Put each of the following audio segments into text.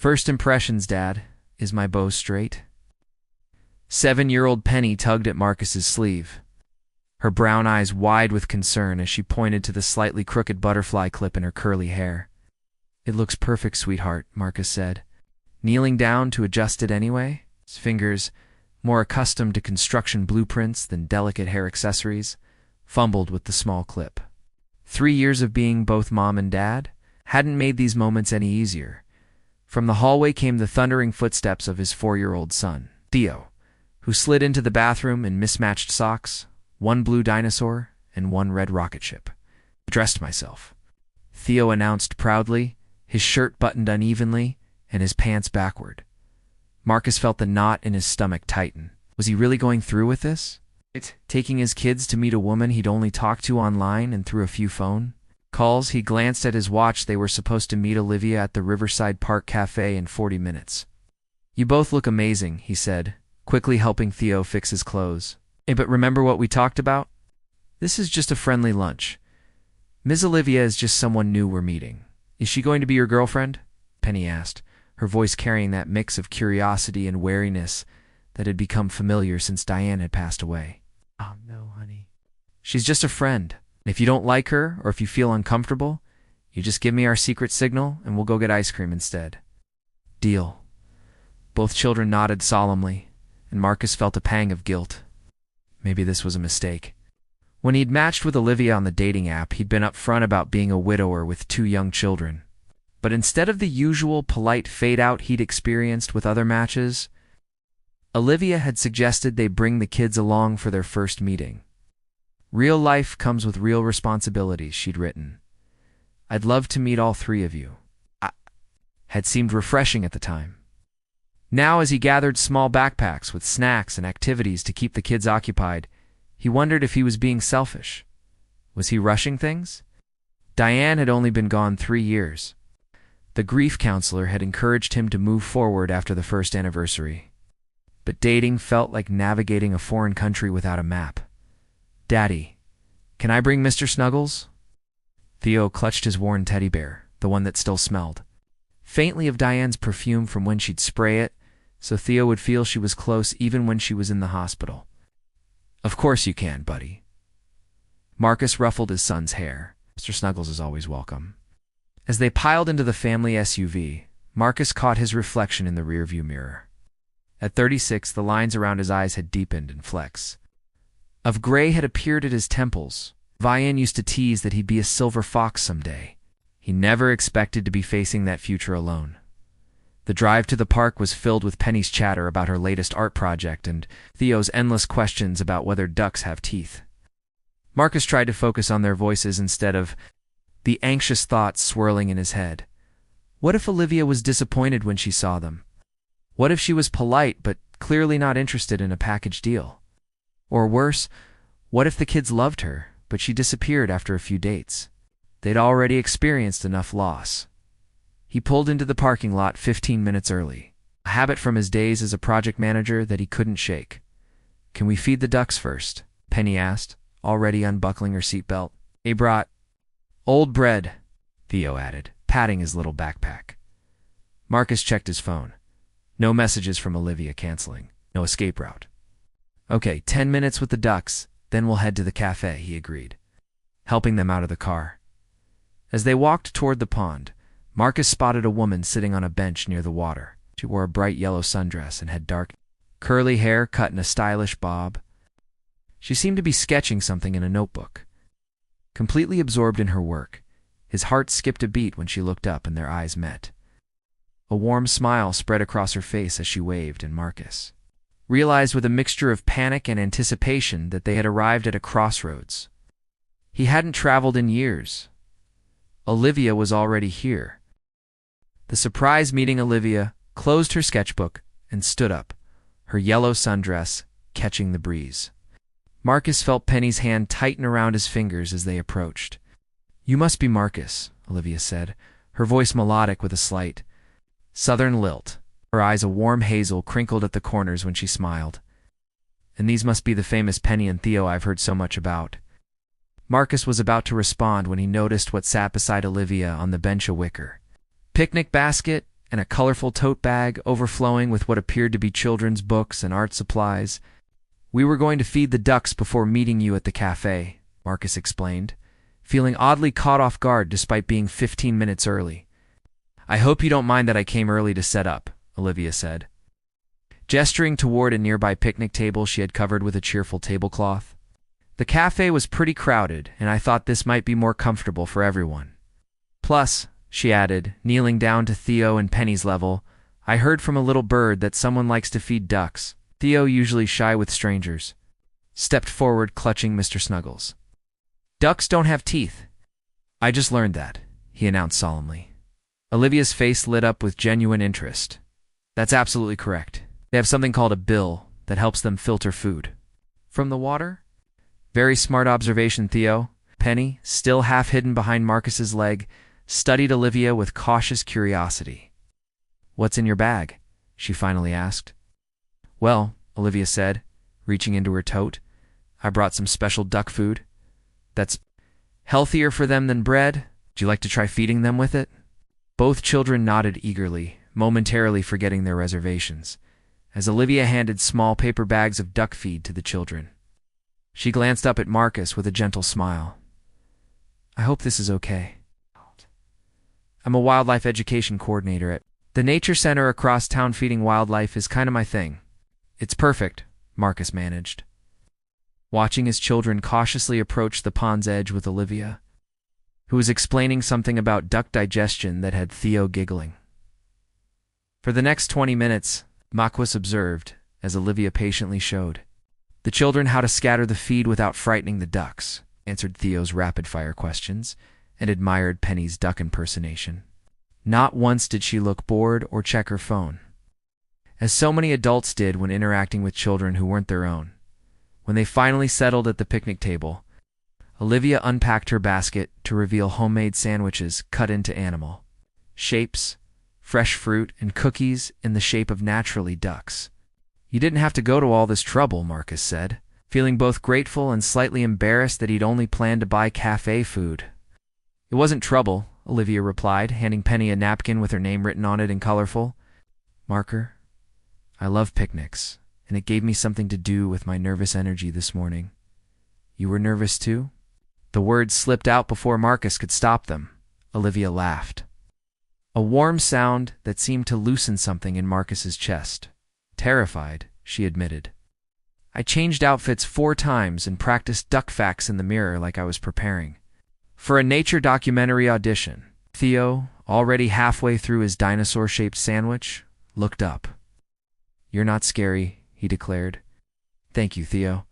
First impressions, Dad. Is my bow straight? 7-year-old Penny tugged at Marcus's sleeve, her brown eyes wide with concern as she pointed to the slightly crooked butterfly clip in her curly hair. It looks perfect, sweetheart, Marcus said, kneeling down to adjust it anyway, his fingers, more accustomed to construction blueprints than delicate hair accessories, fumbled with the small clip. 3 years of being both mom and dad hadn't made these moments any easier. From the hallway came the thundering footsteps of his 4-year-old son, Theo, who slid into the bathroom in mismatched socks, one blue dinosaur and one red rocket ship. Dressed myself, Theo announced proudly, his shirt buttoned unevenly and his pants backward. Marcus felt the knot in his stomach tighten. Was he really going through with this? Taking his kids to meet a woman he'd only talked to online and through a few phone calls? He glanced at his watch. They were supposed to meet Olivia at the Riverside Park Cafe in 40 minutes. You both look amazing, he said, quickly helping Theo fix his clothes. Hey, but remember what we talked about? This is just a friendly lunch. Ms. Olivia is just someone new we're meeting. Is she going to be your girlfriend? Penny asked, her voice carrying that mix of curiosity and wariness that had become familiar since Diane had passed away. Oh, no, honey. She's just a friend. If you don't like her or if you feel uncomfortable, you just give me our secret signal and we'll go get ice cream instead. Deal. Both children nodded solemnly, and Marcus felt a pang of guilt. Maybe this was a mistake. When he'd matched with Olivia on the dating app, he'd been upfront about being a widower with 2 young children. But instead of the usual polite fade-out he'd experienced with other matches, Olivia had suggested they bring the kids along for their first meeting. Real life comes with real responsibilities, she'd written. I'd love to meet all 3 of you. Had seemed refreshing at the time. Now, as he gathered small backpacks with snacks and activities to keep the kids occupied, he wondered if he was being selfish. Was he rushing things? Diane had only been gone 3 years. The grief counselor had encouraged him to move forward after the first anniversary. But dating felt like navigating a foreign country without a map. Daddy, can I bring Mr. Snuggles? Theo clutched his worn teddy bear, the one that still smelled faintly of Diane's perfume from when she'd spray it, so Theo would feel she was close even when she was in the hospital. Of course you can, buddy. Marcus ruffled his son's hair. Mr. Snuggles is always welcome. As they piled into the family SUV, Marcus caught his reflection in the rearview mirror. At 36, the lines around his eyes had deepened and flecks of gray had appeared at his temples. Vian used to tease that he'd be a silver fox someday. He never expected to be facing that future alone. The drive to the park was filled with Penny's chatter about her latest art project and Theo's endless questions about whether ducks have teeth. Marcus tried to focus on their voices instead of the anxious thoughts swirling in his head. What if Olivia was disappointed when she saw them? What if she was polite but clearly not interested in a package deal? Or worse, what if the kids loved her, but she disappeared after a few dates? They'd already experienced enough loss. He pulled into the parking lot 15 minutes early, a habit from his days as a project manager that he couldn't shake. Can we feed the ducks first? Penny asked, already unbuckling her seatbelt. They brought old bread, Theo added, patting his little backpack. Marcus checked his phone. No messages from Olivia canceling. No escape route. Okay, 10 minutes with the ducks, then we'll head to the cafe, he agreed, helping them out of the car. As they walked toward the pond, Marcus spotted a woman sitting on a bench near the water. She wore a bright yellow sundress and had dark, curly hair cut in a stylish bob. She seemed to be sketching something in a notebook. Completely absorbed in her work, his heart skipped a beat when she looked up and their eyes met. A warm smile spread across her face as she waved, and Marcus realized with a mixture of panic and anticipation that they had arrived at a crossroads. He hadn't traveled in years. Olivia was already here. The surprise meeting Olivia closed her sketchbook and stood up, her yellow sundress catching the breeze. Marcus felt Penny's hand tighten around his fingers as they approached. You must be Marcus, Olivia said, her voice melodic with a slight southern lilt. Her eyes a warm hazel crinkled at the corners when she smiled. And these must be the famous Penny and Theo I've heard so much about. Marcus was about to respond when he noticed what sat beside Olivia on the bench, a wicker picnic basket and a colorful tote bag overflowing with what appeared to be children's books and art supplies. "We were going to feed the ducks before meeting you at the cafe," Marcus explained, feeling oddly caught off guard despite being 15 minutes early. "I hope you don't mind that I came early to set up," Olivia said, gesturing toward a nearby picnic table she had covered with a cheerful tablecloth. "The cafe was pretty crowded, and I thought this might be more comfortable for everyone. Plus," she added, kneeling down to Theo and Penny's level, "I heard from a little bird that someone likes to feed ducks." Theo, usually shy with strangers, stepped forward, clutching Mr. Snuggles. "Ducks don't have teeth. I just learned that," he announced solemnly. Olivia's face lit up with genuine interest. "That's absolutely correct. They have something called a bill that helps them filter food from the water." "Very smart observation, Theo." Penny, still half hidden behind Marcus's leg, studied Olivia with cautious curiosity. "What's in your bag?" she finally asked. "Well," Olivia said, reaching into her tote, "I brought some special duck food. That's healthier for them than bread. Would you like to try feeding them with it?" Both children nodded eagerly, momentarily forgetting their reservations, as Olivia handed small paper bags of duck feed to the children. She glanced up at Marcus with a gentle smile. "I hope this is okay. I'm a wildlife education coordinator at the nature center across town. Feeding wildlife is kind of my thing." "It's perfect," Marcus managed, watching his children cautiously approach the pond's edge with Olivia, who was explaining something about duck digestion that had Theo giggling. For the next 20 minutes, Marcus observed, as Olivia patiently showed the children how to scatter the feed without frightening the ducks, answered Theo's rapid-fire questions, and admired Penny's duck impersonation. Not once did she look bored or check her phone, as so many adults did when interacting with children who weren't their own. When they finally settled at the picnic table, Olivia unpacked her basket to reveal homemade sandwiches cut into animal shapes, fresh fruit, and cookies in the shape of naturally ducks. "You didn't have to go to all this trouble," Marcus said, feeling both grateful and slightly embarrassed that he'd only planned to buy cafe food. "It wasn't trouble," Olivia replied, handing Penny a napkin with her name written on it in colorful marker. "I love picnics, and it gave me something to do with my nervous energy this morning." "You were nervous too?" The words slipped out before Marcus could stop them. Olivia laughed, a warm sound that seemed to loosen something in Marcus's chest. "Terrified," she admitted. "I changed outfits 4 times and practiced duck facts in the mirror like I was preparing for a nature documentary audition." Theo, already halfway through his dinosaur-shaped sandwich, looked up. "You're not scary," he declared. "Thank you, Theo.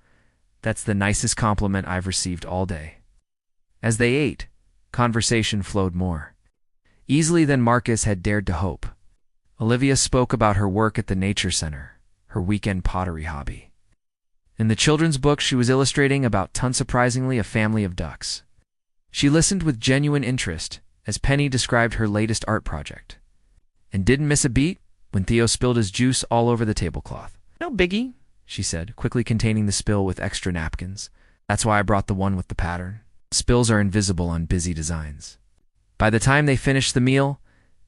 That's the nicest compliment I've received all day." As they ate, conversation flowed more easily than Marcus had dared to hope. Olivia spoke about her work at the Nature Center, her weekend pottery hobby. In the children's book she was illustrating about, unsurprisingly, a family of ducks. She listened with genuine interest as Penny described her latest art project, and didn't miss a beat when Theo spilled his juice all over the tablecloth. "No biggie," she said, quickly containing the spill with extra napkins. "That's why I brought the one with the pattern. Spills are invisible on busy designs." By the time they finished the meal,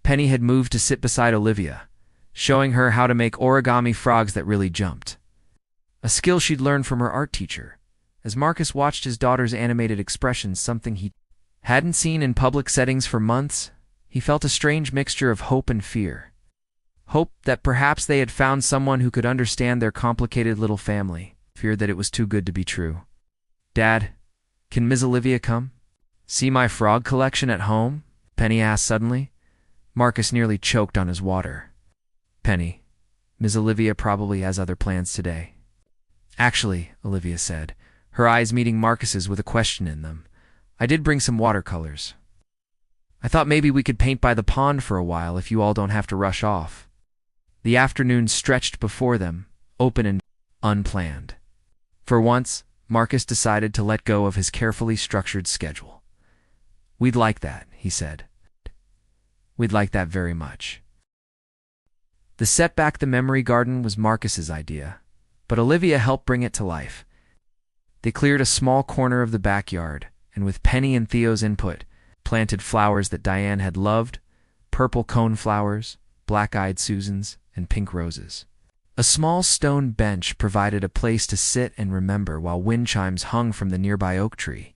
Penny had moved to sit beside Olivia, showing her how to make origami frogs that really jumped, a skill she'd learned from her art teacher. As Marcus watched his daughter's animated expressions, something he hadn't seen in public settings for months, he felt a strange mixture of hope and fear. Hope that perhaps they had found someone who could understand their complicated little family. Fear that it was too good to be true. "Dad, can Ms. Olivia come see my frog collection at home?" Penny asked suddenly. Marcus nearly choked on his water. "Penny, Ms. Olivia probably has other plans today." "Actually," Olivia said, her eyes meeting Marcus's with a question in them, "I did bring some watercolors. I thought maybe we could paint by the pond for a while if you all don't have to rush off." The afternoon stretched before them, open and unplanned. For once, Marcus decided to let go of his carefully structured schedule. "We'd like that," he said. "We'd like that very much." The setback, the memory garden, was Marcus's idea, but Olivia helped bring it to life. They cleared a small corner of the backyard, and with Penny and Theo's input, planted flowers that Diane had loved, purple cone flowers, black-eyed Susans, and pink roses. A small stone bench provided a place to sit and remember while wind chimes hung from the nearby oak tree.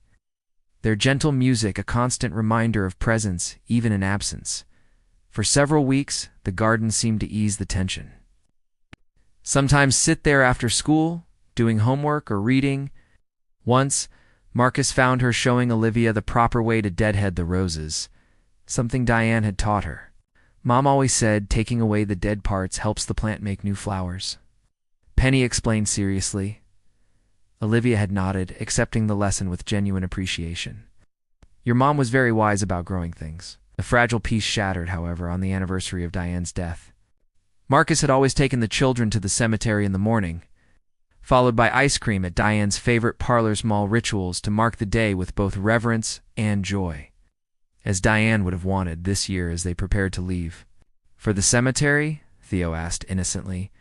Their gentle music a constant reminder of presence, even in absence. For several weeks, the garden seemed to ease the tension. Sometimes sit there after school, doing homework or reading. Once, Marcus found her showing Olivia the proper way to deadhead the roses, something Diane had taught her. Mom always said taking away the dead parts helps the plant make new flowers. Penny explained seriously. Olivia had nodded, accepting the lesson with genuine appreciation. Your mom was very wise about growing things. The fragile piece shattered, however, on the anniversary of Diane's death. Marcus had always taken the children to the cemetery in the morning, followed by ice cream at Diane's favorite parlor's mall rituals to mark the day with both reverence and joy, as Diane would have wanted this year as they prepared to leave. For the cemetery? Theo asked innocently.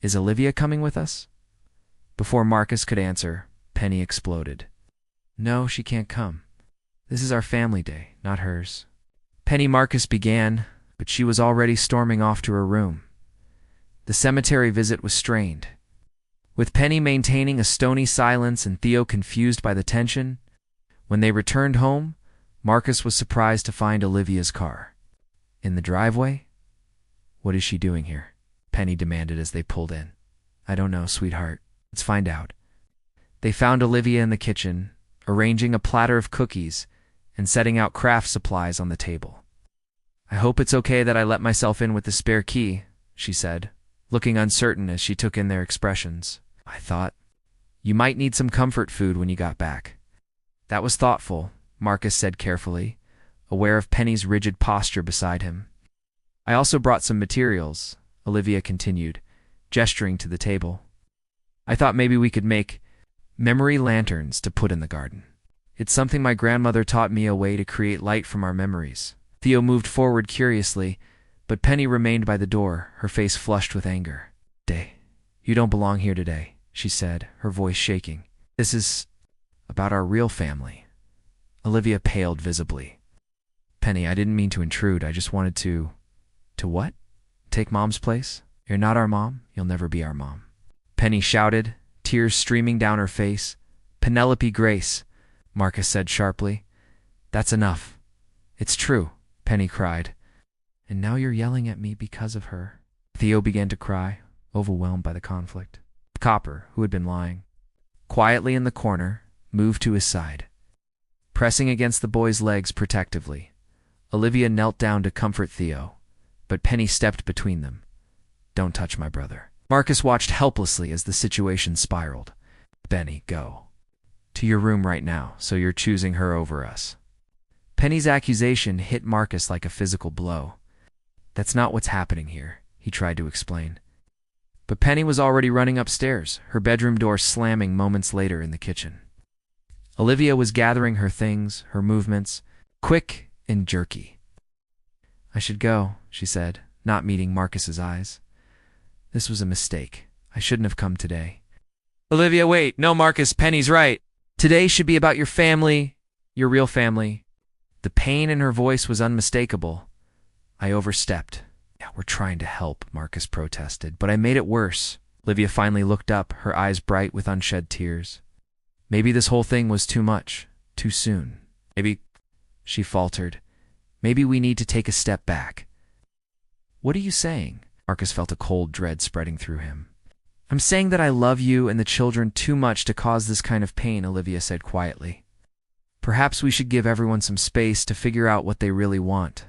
Is Olivia coming with us? Before Marcus could answer, Penny exploded. No, she can't come. This is our family day, not hers. Penny Marcus began, but she was already storming off to her room. The cemetery visit was strained. With Penny maintaining a stony silence and Theo confused by the tension, when they returned home, Marcus was surprised to find Olivia's car. In the driveway? What is she doing here? Penny demanded as they pulled in. I don't know, sweetheart. Let's find out. They found Olivia in the kitchen, arranging a platter of cookies and setting out craft supplies on the table. I hope it's okay that I let myself in with the spare key, she said, looking uncertain as she took in their expressions. I thought, you might need some comfort food when you got back. That was thoughtful, Marcus said carefully, aware of Penny's rigid posture beside him. I also brought some materials, Olivia continued, gesturing to the table. I thought maybe we could make memory lanterns to put in the garden. It's something my grandmother taught me, a way to create light from our memories. Theo moved forward curiously, but Penny remained by the door, her face flushed with anger. You don't belong here today, she said, her voice shaking. This is about our real family. Olivia paled visibly. Penny, I didn't mean to intrude. I just wanted to... To what? Take Mom's place? You're not our mom. You'll never be our mom. Penny shouted, tears streaming down her face. Penelope Grace, Marcus said sharply. That's enough. It's true, Penny cried. And now you're yelling at me because of her. Theo began to cry, overwhelmed by the conflict. Copper, who had been lying quietly in the corner, moved to his side. Pressing against the boy's legs protectively, Olivia knelt down to comfort Theo, but Penny stepped between them. Don't touch my brother. Marcus watched helplessly as the situation spiraled. Penny, go. To your room right now, so you're choosing her over us. Penny's accusation hit Marcus like a physical blow. That's not what's happening here, he tried to explain. But Penny was already running upstairs, her bedroom door slamming moments later in the kitchen. Olivia was gathering her things, her movements, quick and jerky. I should go, she said, not meeting Marcus's eyes. This was a mistake. I shouldn't have come today. Olivia, wait. No, Marcus, Penny's right. Today should be about your family, your real family. The pain in her voice was unmistakable. I overstepped. Yeah, we're trying to help, Marcus protested, but I made it worse. Olivia finally looked up, her eyes bright with unshed tears. Maybe this whole thing was too much, too soon. Maybe, she faltered, maybe we need to take a step back. What are you saying? Marcus felt a cold dread spreading through him. I'm saying that I love you and the children too much to cause this kind of pain, Olivia said quietly. Perhaps we should give everyone some space to figure out what they really want.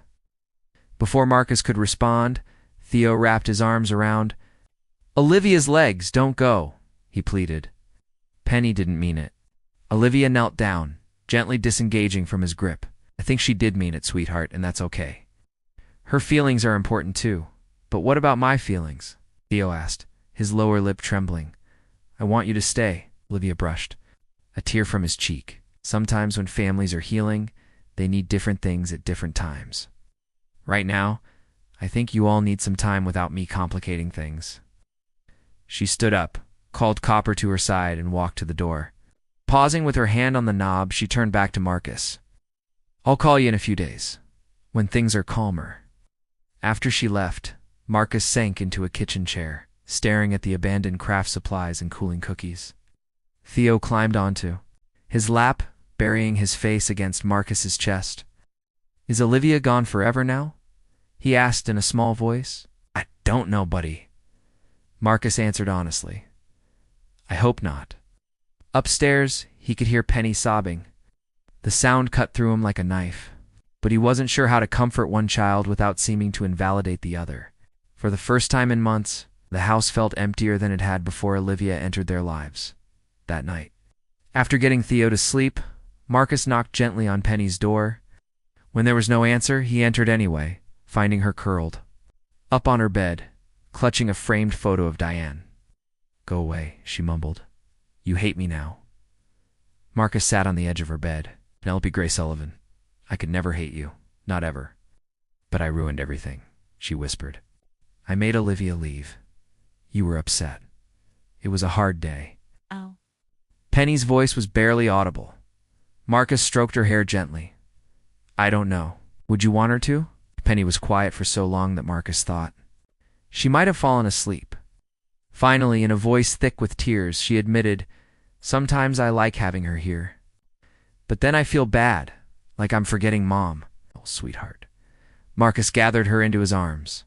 Before Marcus could respond, Theo wrapped his arms around Olivia's legs. Don't go, he pleaded. Penny didn't mean it. Olivia knelt down, gently disengaging from his grip. I think she did mean it, sweetheart, and that's okay. Her feelings are important too. But what about my feelings? Theo asked, his lower lip trembling. I want you to stay, Olivia brushed, a tear from his cheek. Sometimes when families are healing, they need different things at different times. Right now, I think you all need some time without me complicating things. She stood up, called Copper to her side, and walked to the door. Pausing with her hand on the knob, she turned back to Marcus. I'll call you in a few days, when things are calmer. After she left, Marcus sank into a kitchen chair, staring at the abandoned craft supplies and cooling cookies. Theo climbed onto his lap, burying his face against Marcus's chest. "Is Olivia gone forever now?" he asked in a small voice. "I don't know, buddy," Marcus answered honestly. "I hope not." Upstairs, he could hear Penny sobbing. The sound cut through him like a knife, but he wasn't sure how to comfort one child without seeming to invalidate the other. For the first time in months, the house felt emptier than it had before Olivia entered their lives that night. After getting Theo to sleep, Marcus knocked gently on Penny's door. When there was no answer, he entered anyway, finding her curled up on her bed, clutching a framed photo of Diane. "Go away," she mumbled. "You hate me now." Marcus sat on the edge of her bed. "Penelope Gray Sullivan, I could never hate you, not ever. But I ruined everything," she whispered. "I made Olivia leave. You were upset. It was a hard day." Oh. Penny's voice was barely audible. Marcus stroked her hair gently. "I don't know. Would you want her to?" Penny was quiet for so long that Marcus thought she might have fallen asleep. Finally, in a voice thick with tears, she admitted, "Sometimes I like having her here. But then I feel bad, like I'm forgetting Mom." "Oh, sweetheart." Marcus gathered her into his arms.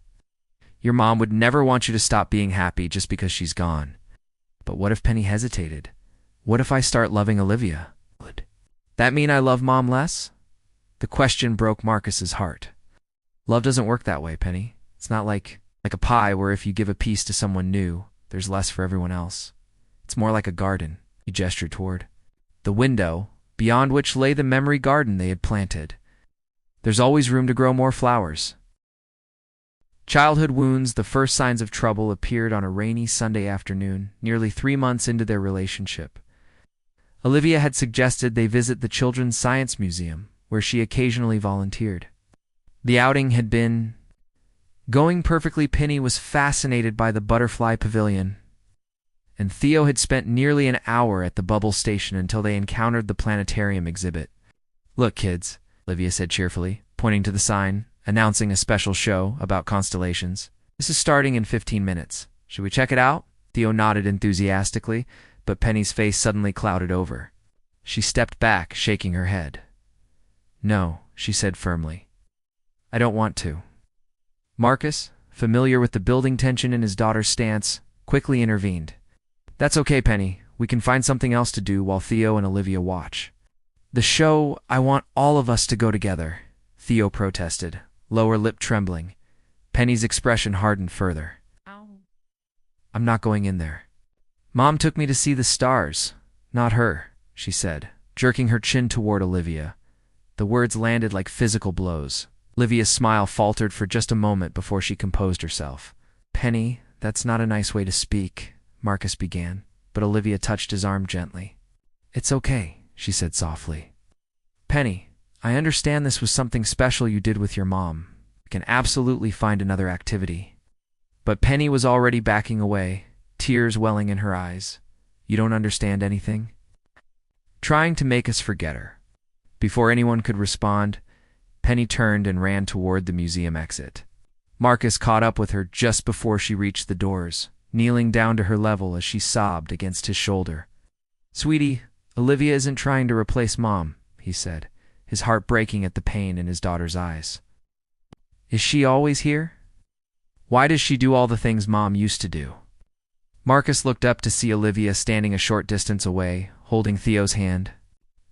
"Your mom would never want you to stop being happy just because she's gone." But what if Penny hesitated? What if I start loving Olivia? Would that mean I love Mom less? The question broke Marcus's heart. Love doesn't work that way, Penny. It's not like a pie where if you give a piece to someone new, there's less for everyone else. It's more like a garden. He gestured toward the window, beyond which lay the memory garden they had planted. There's always room to grow more flowers. Childhood wounds, the first signs of trouble, appeared on a rainy Sunday afternoon, nearly 3 months into their relationship. Olivia had suggested they visit the Children's Science Museum, where she occasionally volunteered. The outing had been going perfectly. Penny was fascinated by the butterfly pavilion, and Theo had spent nearly an hour at the bubble station until they encountered the planetarium exhibit. "Look, kids," Olivia said cheerfully, pointing to the sign, announcing a special show about constellations. "This is starting in 15 minutes. Should we check it out?" Theo nodded enthusiastically, but Penny's face suddenly clouded over. She stepped back, shaking her head. "No," she said firmly. "I don't want to." Marcus, familiar with the building tension in his daughter's stance, quickly intervened. "That's okay, Penny. We can find something else to do while Theo and Olivia watch." "The show, I want all of us to go together," Theo protested, lower lip trembling. Penny's expression hardened further. Ow. "I'm not going in there. Mom took me to see the stars, not her," she said, jerking her chin toward Olivia. The words landed like physical blows. Olivia's smile faltered for just a moment before she composed herself. "Penny, that's not a nice way to speak," Marcus began, but Olivia touched his arm gently. "It's okay," she said softly. "Penny, I understand this was something special you did with your mom. We can absolutely find another activity." But Penny was already backing away, tears welling in her eyes. "You don't understand anything?" Trying to make us forget her. Before anyone could respond, Penny turned and ran toward the museum exit. Marcus caught up with her just before she reached the doors, kneeling down to her level as she sobbed against his shoulder. "Sweetie, Olivia isn't trying to replace Mom," he said, his heart breaking at the pain in his daughter's eyes. "Is she always here? Why does she do all the things Mom used to do?" Marcus looked up to see Olivia standing a short distance away, holding Theo's hand.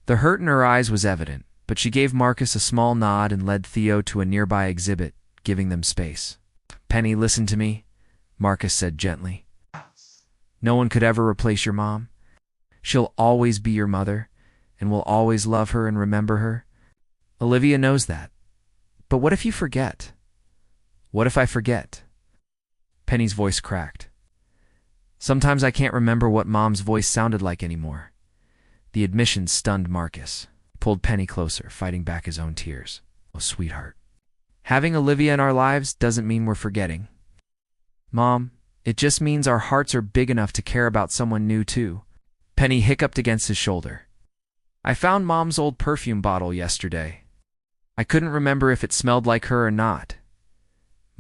The hurt in her eyes was evident, but she gave Marcus a small nod and led Theo to a nearby exhibit, giving them space. "Penny, listen to me," Marcus said gently. "No one could ever replace your mom. She'll always be your mother, and we'll always love her and remember her. Olivia knows that. But what if you forget? What if I forget?" Penny's voice cracked. "Sometimes I can't remember what Mom's voice sounded like anymore." The admission stunned Marcus. He pulled Penny closer, fighting back his own tears. "Oh, sweetheart. Having Olivia in our lives doesn't mean we're forgetting. Mom, it just means our hearts are big enough to care about someone new too." Penny hiccuped against his shoulder. "I found Mom's old perfume bottle yesterday. I couldn't remember if it smelled like her or not."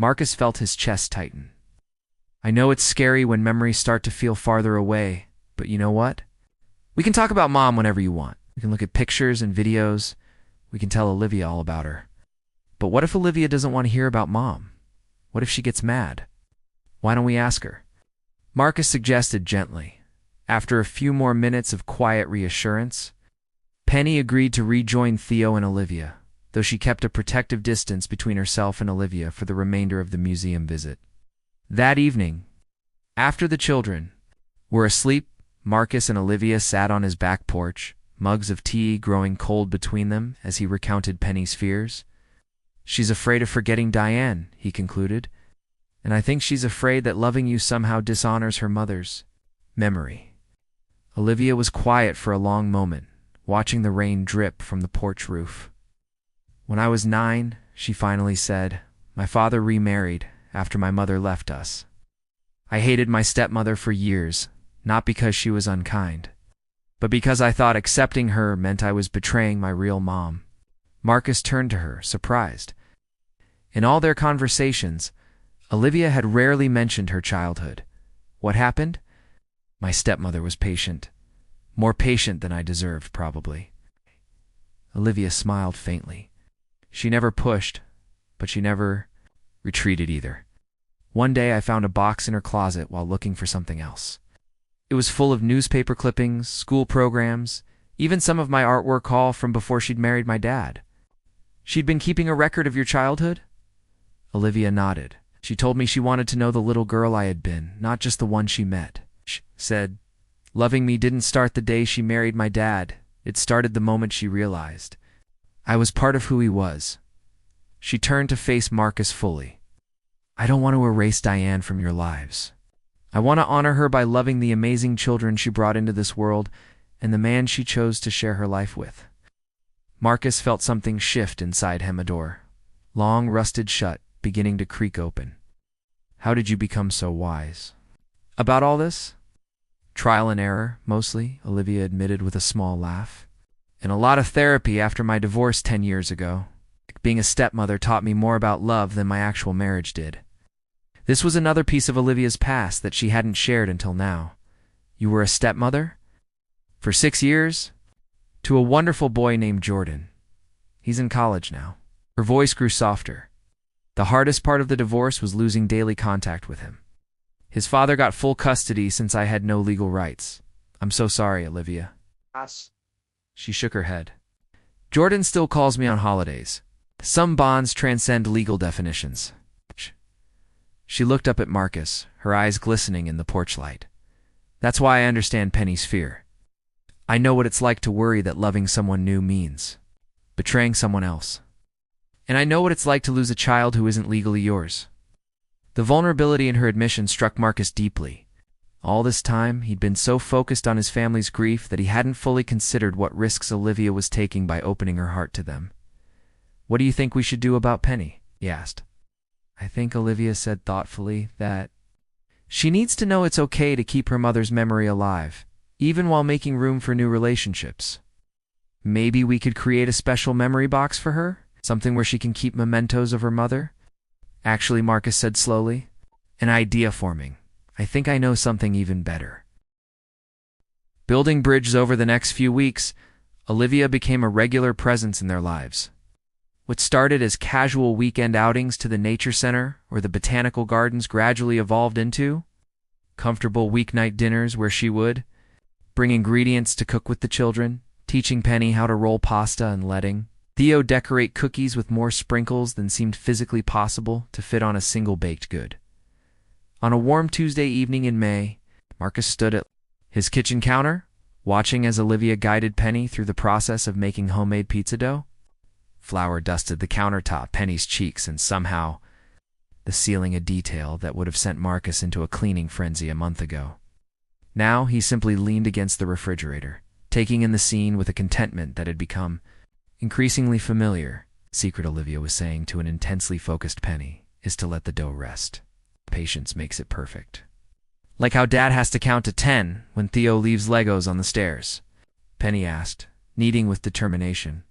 Marcus felt his chest tighten. I know it's scary when memories start to feel farther away, but you know what? We can talk about Mom whenever you want. We can look at pictures and videos. We can tell Olivia all about her. But what if Olivia doesn't want to hear about Mom? What if she gets mad? Why don't we ask her? Marcus suggested gently. After a few more minutes of quiet reassurance, Penny agreed to rejoin Theo and Olivia, though she kept a protective distance between herself and Olivia for the remainder of the museum visit. That evening, after the children were asleep, Marcus and Olivia sat on his back porch, mugs of tea growing cold between them as he recounted Penny's fears. She's afraid of forgetting Diane, he concluded, and I think she's afraid that loving you somehow dishonors her mother's memory. Olivia was quiet for a long moment, watching the rain drip from the porch roof. When I was 9, she finally said, my father remarried after my mother left us. I hated my stepmother for years, not because she was unkind, but because I thought accepting her meant I was betraying my real mom. Marcus turned to her, surprised. In all their conversations, Olivia had rarely mentioned her childhood. What happened? My stepmother was patient. More patient than I deserved, probably. Olivia smiled faintly. She never pushed, but she never retreated either. One day I found a box in her closet while looking for something else. It was full of newspaper clippings, school programs, even some of my artwork all from before she'd married my dad. She'd been keeping a record of your childhood? Olivia nodded. She told me she wanted to know the little girl I had been, not just the one she met. She said, loving me didn't start the day she married my dad. It started the moment she realized I was part of who he was. She turned to face Marcus fully. I don't want to erase Diane from your lives. I want to honor her by loving the amazing children she brought into this world and the man she chose to share her life with. Marcus felt something shift inside him, a door, long rusted shut, beginning to creak open. How did you become so wise about all this? Trial and error, mostly, Olivia admitted with a small laugh. And a lot of therapy after my divorce 10 years ago. Being a stepmother taught me more about love than my actual marriage did. This was another piece of Olivia's past that she hadn't shared until now. You were a stepmother? For 6 years? To a wonderful boy named Jordan. He's in college now. Her voice grew softer. The hardest part of the divorce was losing daily contact with him. His father got full custody since I had no legal rights. I'm so sorry, Olivia. She shook her head. Jordan still calls me on holidays. Some bonds transcend legal definitions. She looked up at Marcus, her eyes glistening in the porch light. That's why I understand Penny's fear. I know what it's like to worry that loving someone new means betraying someone else. And I know what it's like to lose a child who isn't legally yours. The vulnerability in her admission struck Marcus deeply. All this time, he'd been so focused on his family's grief that he hadn't fully considered what risks Olivia was taking by opening her heart to them. What do you think we should do about Penny? He asked. I think, Olivia said thoughtfully, that she needs to know it's okay to keep her mother's memory alive, even while making room for new relationships. Maybe we could create a special memory box for her? Something where she can keep mementos of her mother? Actually, Marcus said slowly, an idea forming. I think I know something even better. Building bridges over the next few weeks, Olivia became a regular presence in their lives. What started as casual weekend outings to the nature center or the botanical gardens gradually evolved into comfortable weeknight dinners where she would bring ingredients to cook with the children, teaching Penny how to roll pasta and letting Theo decorate cookies with more sprinkles than seemed physically possible to fit on a single baked good. On a warm Tuesday evening in May, Marcus stood at his kitchen counter, watching as Olivia guided Penny through the process of making homemade pizza dough. Flour dusted the countertop, Penny's cheeks, and somehow the ceiling, a detail that would have sent Marcus into a cleaning frenzy a month ago. Now he simply leaned against the refrigerator, taking in the scene with a contentment that had become increasingly familiar. Secret, Olivia was saying to an intensely focused Penny, is to let the dough rest. Patience makes it perfect. Like how Dad has to count to 10 when Theo leaves Legos on the stairs, Penny asked, kneading with determination.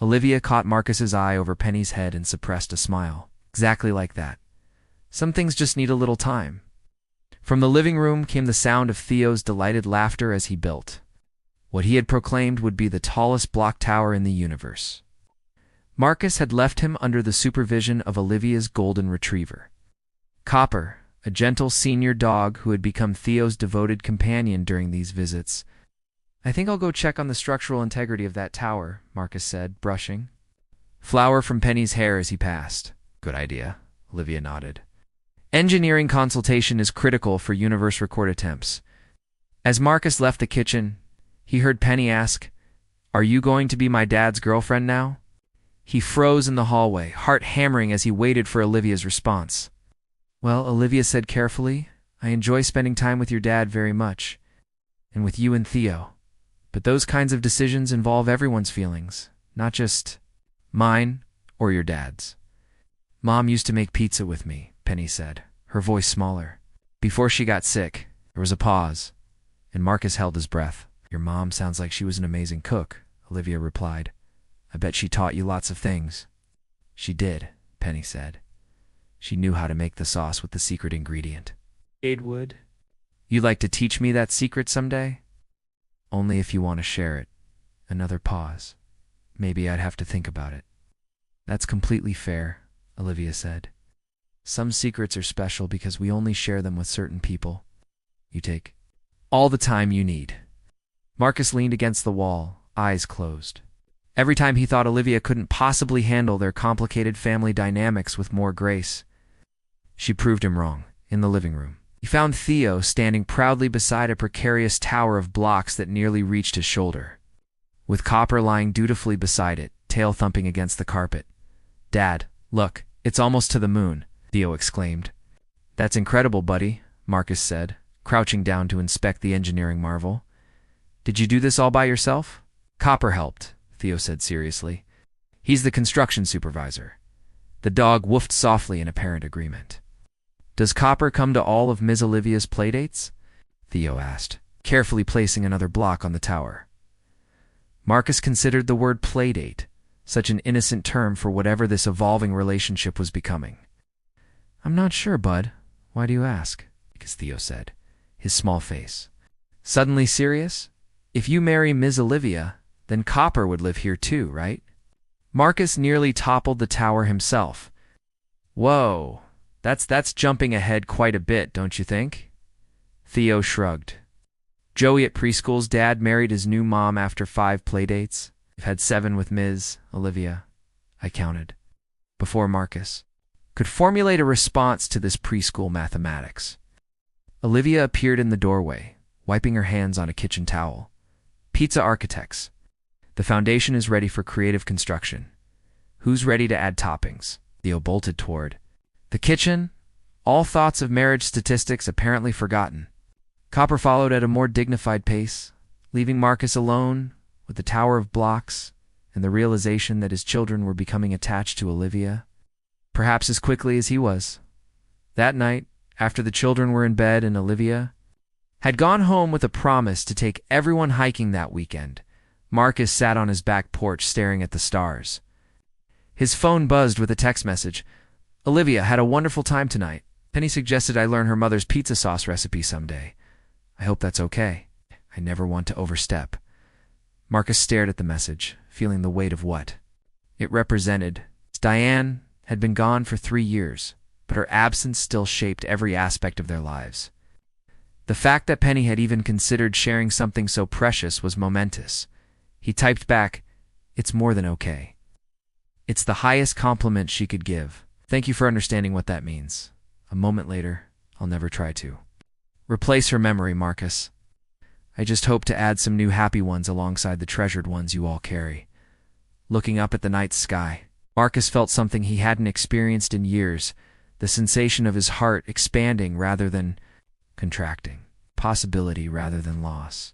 Olivia caught Marcus's eye over Penny's head and suppressed a smile. Exactly like that. Some things just need a little time. From the living room came the sound of Theo's delighted laughter as he built what he had proclaimed would be the tallest block tower in the universe. Marcus had left him under the supervision of Olivia's golden retriever, Copper, a gentle senior dog who had become Theo's devoted companion during these visits. "I think I'll go check on the structural integrity of that tower," Marcus said, brushing flour from Penny's hair as he passed. "Good idea," Olivia nodded. Engineering consultation is critical for universe record attempts. As Marcus left the kitchen, he heard Penny ask, "Are you going to be my dad's girlfriend now?" He froze in the hallway, heart hammering as he waited for Olivia's response. "Well," Olivia said carefully, "I enjoy spending time with your dad very much, and with you and Theo. But those kinds of decisions involve everyone's feelings, not just mine or your dad's." "Mom used to make pizza with me," Penny said, her voice smaller. "Before she got sick." There was a pause, and Marcus held his breath. "Your mom sounds like she was an amazing cook," Olivia replied. "I bet she taught you lots of things." "She did," Penny said. "She knew how to make the sauce with the secret ingredient." "Aid would. You'd like to teach me that secret someday?" "Only if you want to share it." Another pause. "Maybe I'd have to think about it." "That's completely fair," Olivia said. "Some secrets are special because we only share them with certain people. You take all the time you need." Marcus leaned against the wall, eyes closed. Every time he thought Olivia couldn't possibly handle their complicated family dynamics with more grace, she proved him wrong. In the living room, he found Theo standing proudly beside a precarious tower of blocks that nearly reached his shoulder, with Copper lying dutifully beside it, tail thumping against the carpet. "Dad, look, it's almost to the moon," Theo exclaimed. "That's incredible, buddy," Marcus said, crouching down to inspect the engineering marvel. "Did you do this all by yourself?" "Copper helped," Theo said seriously. "He's the construction supervisor." The dog woofed softly in apparent agreement. "Does Copper come to all of Ms. Olivia's playdates?" Theo asked, carefully placing another block on the tower. Marcus considered the word playdate, such an innocent term for whatever this evolving relationship was becoming. "I'm not sure, bud. Why do you ask?" Because Theo said, his small face suddenly serious. "If you marry Ms. Olivia, then Copper would live here too, right?" Marcus nearly toppled the tower himself. "Whoa, that's jumping ahead quite a bit, don't you think?" Theo shrugged. "Joey at preschool's dad married his new mom after 5 playdates. We've had 7 with Ms. Olivia," I counted, before Marcus could formulate a response to this preschool mathematics. Olivia appeared in the doorway, wiping her hands on a kitchen towel. "Pizza architects. The foundation is ready for creative construction. Who's ready to add toppings?" Theo bolted toward the kitchen, all thoughts of marriage statistics apparently forgotten. Copper followed at a more dignified pace, leaving Marcus alone with the tower of blocks and the realization that his children were becoming attached to Olivia, perhaps as quickly as he was. That night, after the children were in bed and Olivia had gone home with a promise to take everyone hiking that weekend, Marcus sat on his back porch staring at the stars. His phone buzzed with a text message. "Olivia had a wonderful time tonight. Penny suggested I learn her mother's pizza sauce recipe someday. I hope that's okay. I never want to overstep." Marcus stared at the message, feeling the weight of what it represented. Diane had been gone for 3 years, but her absence still shaped every aspect of their lives. The fact that Penny had even considered sharing something so precious was momentous. He typed back, "It's more than okay. It's the highest compliment she could give. Thank you for understanding what that means." A moment later, "I'll never try to replace her memory, Marcus. I just hope to add some new happy ones alongside the treasured ones you all carry." Looking up at the night sky, Marcus felt something he hadn't experienced in years, the sensation of his heart expanding rather than contracting, possibility rather than loss.